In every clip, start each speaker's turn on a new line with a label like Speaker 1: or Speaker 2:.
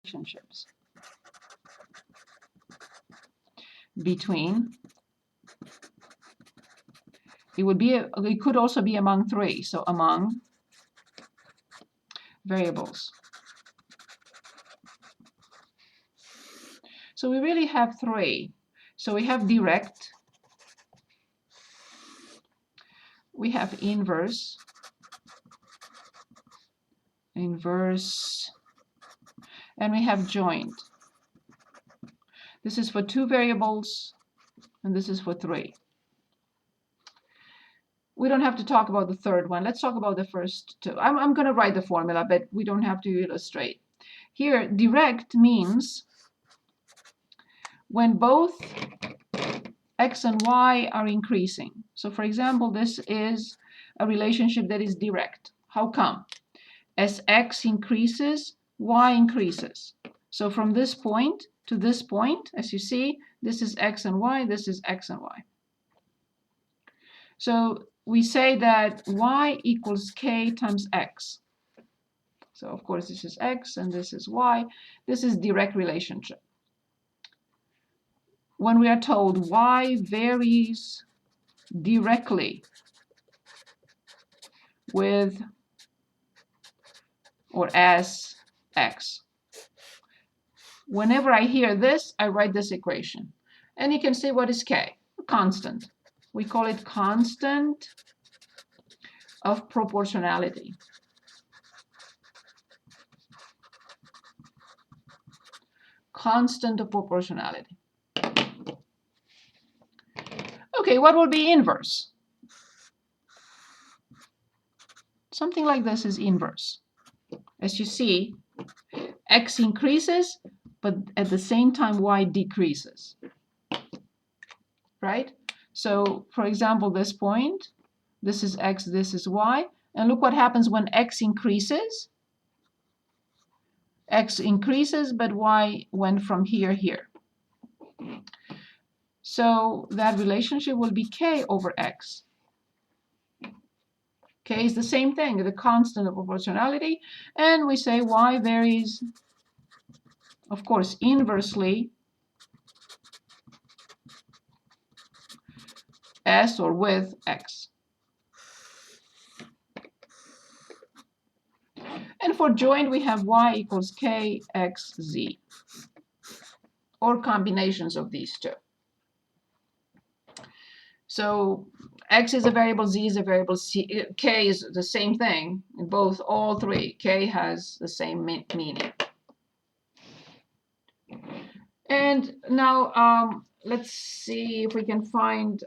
Speaker 1: relationships between, it could also be among three, so among variables. So we really have three. So we have direct, we have inverse, and we have joint. This is for two variables, and this is for three. We don't have to talk about the third one. Let's talk about the first two. I'm going to write the formula, but we don't have to illustrate. Here, direct means when both x and y are increasing. So for example, this is a relationship that is direct. How come? As x increases, y increases. So from this point to this point, as you see, this is x and y, this is x and y. So we say that y equals k times x. So of course this is x and this is y. This is direct relationship. When we are told y varies directly with or as x. Whenever I hear this, I write this equation. And you can say, what is k? A constant. We call it constant of proportionality. Constant of proportionality. Okay, what will be inverse? Something like this is inverse. As you see, x increases, but at the same time y decreases. Right? So, for example, this point, this is x, this is y, and look what happens when x increases. X increases, but y went from here, here. So that relationship will be k over x. K is the same thing, the constant of proportionality, and we say y varies, of course, inversely as or with x. And for joint, we have y equals k x z, or combinations of these two. So x is a variable, z is a variable, k is the same thing in both, all three. K has the same meaning. And now let's see if we can find,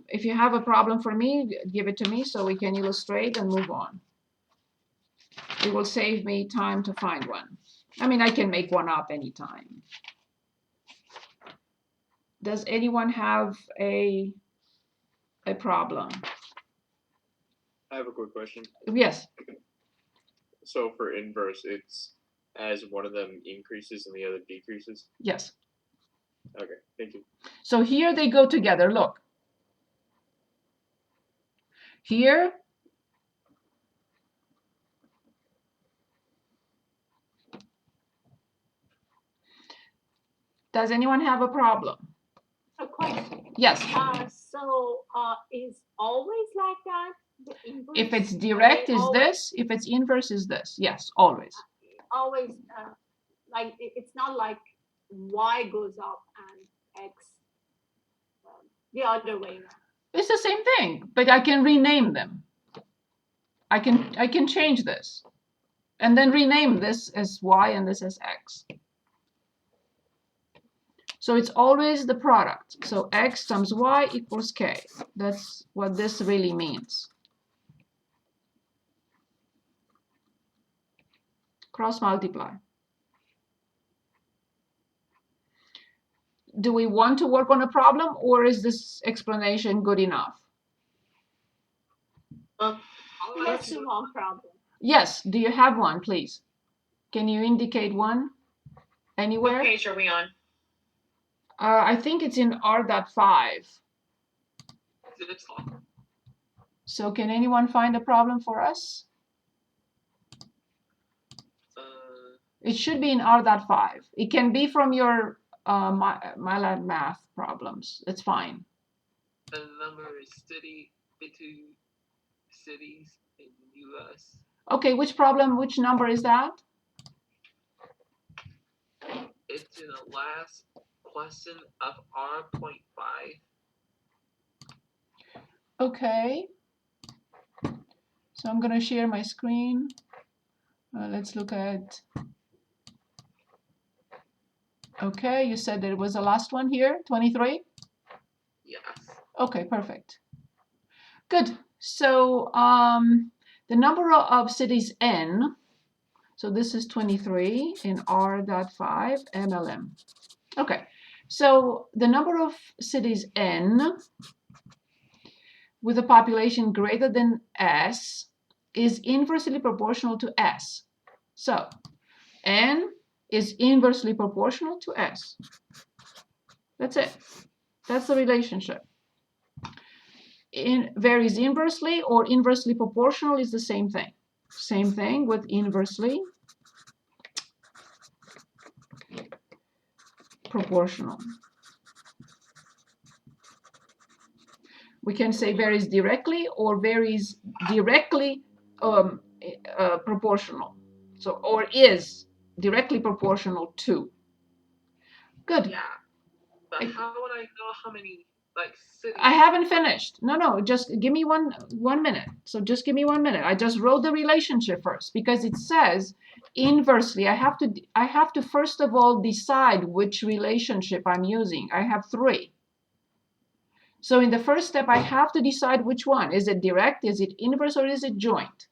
Speaker 1: if you have a problem for me, give it to me so we can illustrate and move on. It will save me time to find one. I mean, I can make one up anytime. Does anyone have a problem?
Speaker 2: I have a quick question.
Speaker 1: Yes.
Speaker 2: So for inverse, it's as one of them increases and the other decreases?
Speaker 1: Yes.
Speaker 2: Okay, thank you.
Speaker 1: So here they go together. Look. Here, does anyone have a problem?
Speaker 3: A question.
Speaker 1: Yes.
Speaker 3: So is always like that? The inverse?
Speaker 1: If it's direct, is this. If it's inverse, is this. Yes, always.
Speaker 3: Always, like it's not like y goes up and x the other way around.
Speaker 1: It's the same thing, but I can rename them. I can change this, and then rename this as y and this as x. So it's always the product. So x times y equals k. That's what this really means. Cross multiply. Do we want to work on a problem, or is this explanation good enough?
Speaker 3: Let's do one problem.
Speaker 1: Yes. Do you have one, please? Can you indicate one anywhere?
Speaker 4: What page are we on?
Speaker 1: I think it's in R.5. So can anyone find a problem for us? It should be in R.5. It can be from your MyLab math problems. It's fine.
Speaker 4: And the number is into cities in U.S.
Speaker 1: Okay, which problem, which number is that?
Speaker 4: It's in the last question of R.5.
Speaker 1: Okay. So I'm going to share my screen. Let's look at. Okay, you said there was the last one here, 23?
Speaker 4: Yes.
Speaker 1: Okay, perfect. Good. So the number of cities n, so this is 23 in R.5 MLM. Okay, so the number of cities n with a population greater than S is inversely proportional to S. So n is inversely proportional to S. That's it. That's the relationship. Varies inversely or inversely proportional is the same thing. Same thing with inversely proportional. We can say varies directly or varies directly proportional. So, or is directly proportional to. Good.
Speaker 4: Yeah. But how would I know how many cities?
Speaker 1: I haven't finished. No, just give me one minute. So just give me 1 minute. I just wrote the relationship first because it says inversely. I have to first of all decide which relationship I'm using. I have 3. So in the first step, I have to decide which one. Is it direct? Is it inverse? Or is it joint?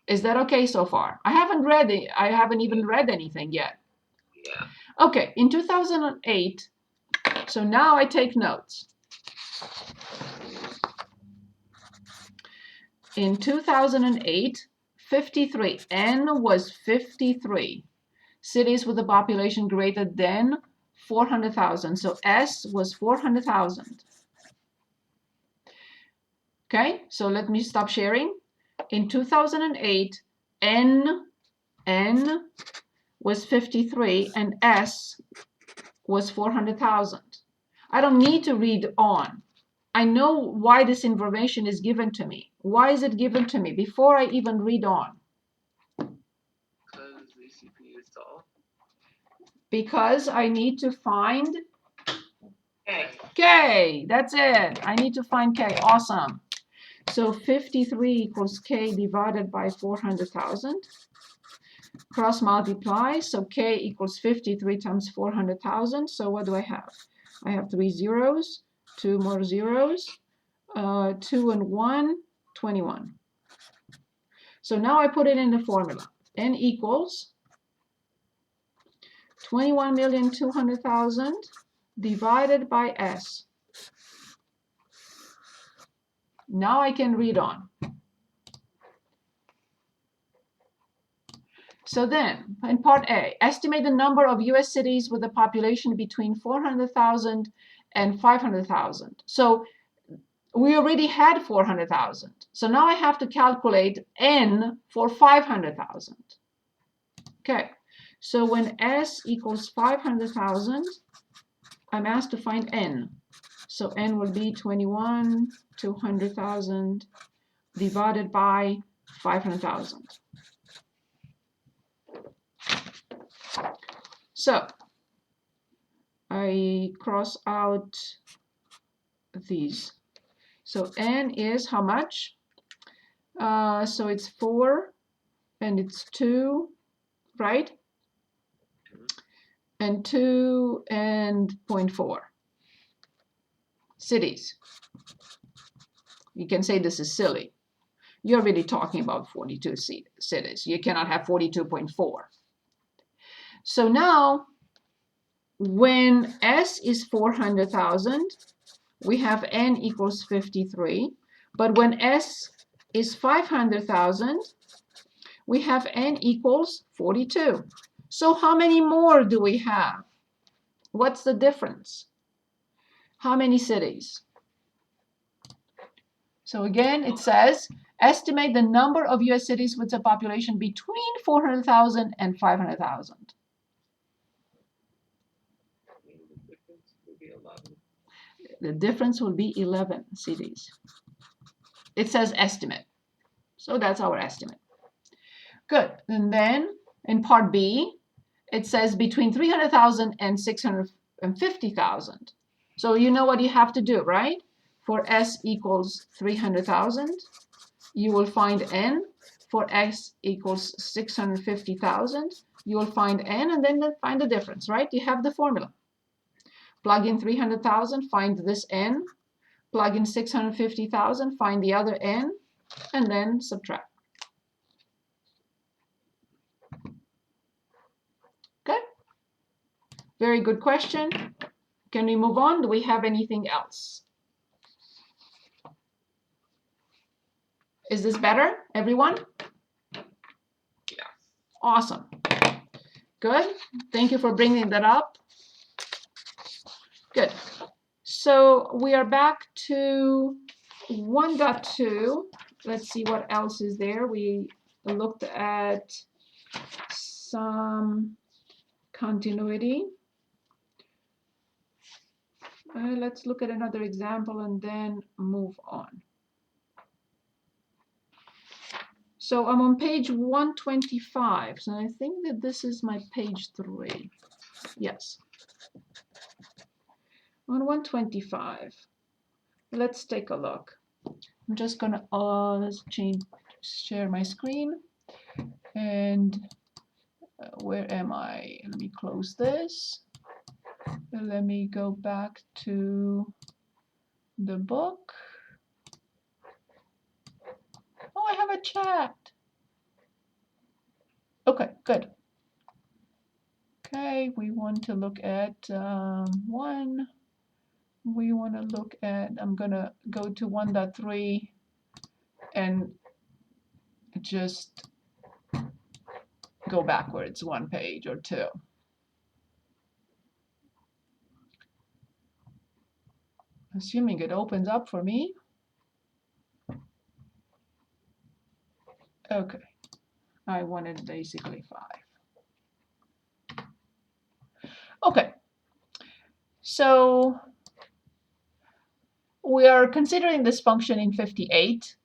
Speaker 1: Is that okay so far? I haven't read it. I haven't even read anything yet.
Speaker 4: Yeah.
Speaker 1: Okay, in 2008. So now I take notes. In 2008, 53. N was 53 cities with a population greater than 400,000. So S was 400,000. Okay, so let me stop sharing. In 2008, N was 53 and S was 400,000. I don't need to read on. I know why this information is given to me. Why is it given to me before I even read on?
Speaker 4: Because the CPU is tall.
Speaker 1: Because I need to find
Speaker 4: K.
Speaker 1: K. That's it. I need to find K. Awesome. So 53 equals K divided by 400,000. Cross multiply. So K equals 53 times 400,000. So what do I have? I have 3 zeros, 2 more zeros, 2 and 1, 21. So now I put it in the formula. N equals 21,200,000 divided by S. Now I can read on. So then, in part A, estimate the number of US cities with a population between 400,000 and 500,000. So we already had 400,000. So now I have to calculate N for 500,000. Okay, so when S equals 500,000, I'm asked to find N. So N will be 21,200,000 divided by 500,000. So I cross out these. So N is how much? So it's 4 and it's 2, right? And 2 and 0.4 cities. You can say this is silly. You're really talking about 42 cities. You cannot have 42.4. So now, when S is 400,000, we have N equals 53. But when S is 500,000, we have N equals 42. So how many more do we have? What's the difference? How many cities? So again, it says Estimate the number of US cities with a population between 400,000 and 500,000.
Speaker 4: The difference will be 11.
Speaker 1: The difference will be 11 cities. It says estimate. So that's our estimate. Good. And then in part B, it says between 300,000 and 650,000. So you know what you have to do, right? For S equals 300,000, you will find N. For X equals 650,000, you will find N and then find the difference, right? You have the formula. Plug in 300,000, find this N. Plug in 650,000, find the other N, and then subtract. Okay? Very good question. Can we move on? Do we have anything else? Is this better, everyone?
Speaker 4: Yeah.
Speaker 1: Awesome. Good. Thank you for bringing that up. Good. So we are back to 1.2. Let's see what else is there. We looked at some continuity. Let's look at another example and then move on. So I'm on page 125. So I think that this is my page 3. Yes. On 125. Let's take a look. I'm just gonna share my screen. And where am I? Let me close this. Let me go back to the book. Oh, I have a chat. Okay, good. Okay, we want to look at one. We want to look at, I'm going to go to 1.3 and just go backwards one page or two. Assuming it opens up for me. Okay, I wanted basically 5. Okay, so we are considering this function in 58,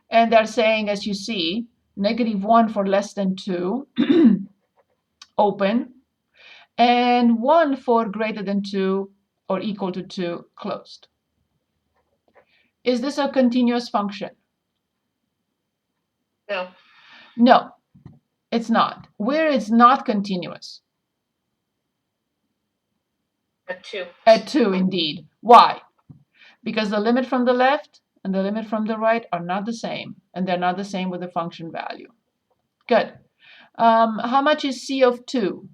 Speaker 1: and they're saying, as you see, -1 for less than 2, open, and 1 for greater than 2 or equal to 2, closed. Is this a continuous function?
Speaker 3: No.
Speaker 1: No, it's not. Where it's not continuous?
Speaker 3: At 2.
Speaker 1: At 2, indeed. Why? Because the limit from the left and the limit from the right are not the same, and they're not the same with the function value. Good. How much is C of 2?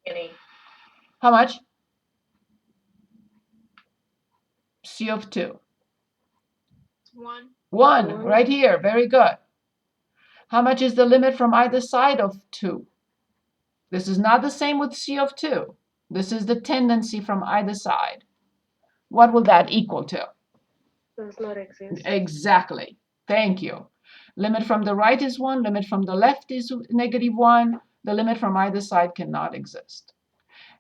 Speaker 3: Any.
Speaker 1: How much? C of 2.
Speaker 3: 1.
Speaker 1: 1, right here. Very good. How much is the limit from either side of 2? This is not the same with C of 2. This is the tendency from either side. What will that equal to?
Speaker 3: Does not exist.
Speaker 1: Exactly. Thank you. Limit from the right is 1. Limit from the left is -1. The limit from either side cannot exist.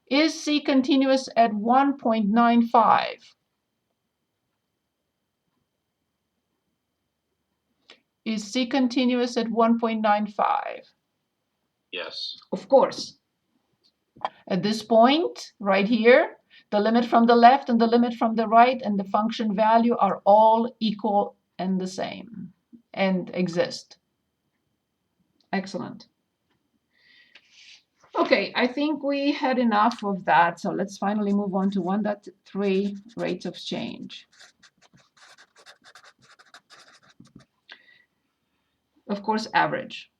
Speaker 1: Is C continuous at 1.95? Is C continuous at 1.95?
Speaker 2: Yes.
Speaker 1: Of course. At this point, right here, the limit from the left and the limit from the right and the function value are all equal and the same and exist. Excellent. Okay, I think we had enough of that. So let's finally move on to 1.3 rates of change. Of course, average.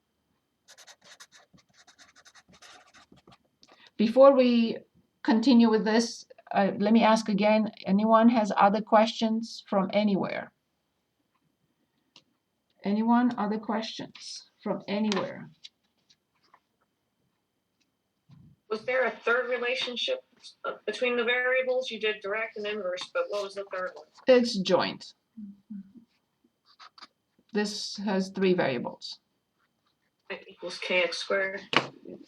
Speaker 1: Before we continue with this, let me ask again, anyone has other questions from anywhere? Anyone, other questions from anywhere?
Speaker 3: Was there a third relationship
Speaker 5: Between the variables, you did direct and inverse, but what was the third one?
Speaker 1: It's joint. This has 3 variables.
Speaker 5: It equals kx squared.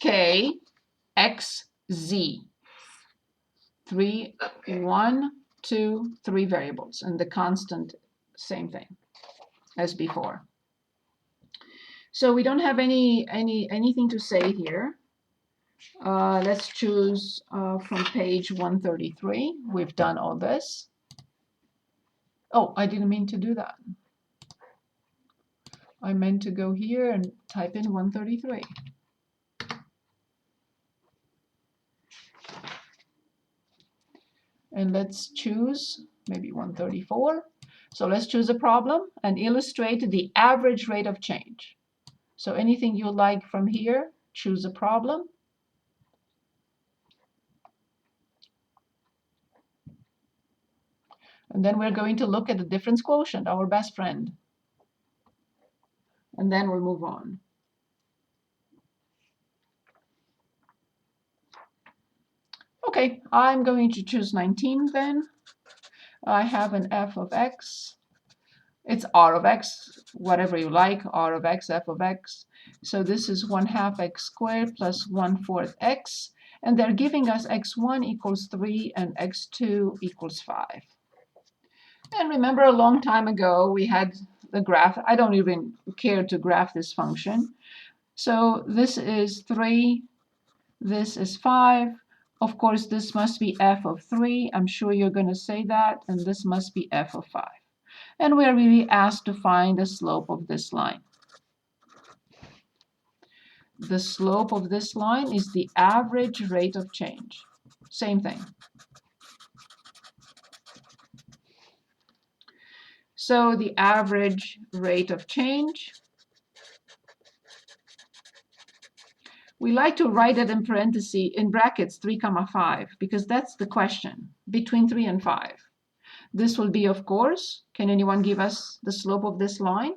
Speaker 1: K, X, Z. 3,
Speaker 5: Okay.
Speaker 1: 1, 2, 3 variables, and the constant, same thing as before. So we don't have anything to say here. Let's choose from page 133. We've done all this. Oh, I didn't mean to do that. I meant to go here and type in 133. And let's choose maybe 134. So let's choose a problem and illustrate the average rate of change. So anything you like from here, choose a problem. And then we're going to look at the difference quotient, our best friend. And then we'll move on. Okay, I'm going to choose 19 then. I have an f of x. It's r of x, whatever you like, r of x, f of x. So this is 1/2 x squared plus 1/4 x. And they're giving us x1 equals 3 and x2 equals 5. And remember, a long time ago, we had the graph. I don't even care to graph this function. So this is 3, this is 5. Of course, this must be f of 3. I'm sure you're going to say that. And this must be f of 5. And we're really asked to find the slope of this line. The slope of this line is the average rate of change. Same thing. So the average rate of change, we like to write it in parentheses, in brackets, 3, 5, because that's the question, between 3 and 5. This will be, of course, can anyone give us the slope of this line?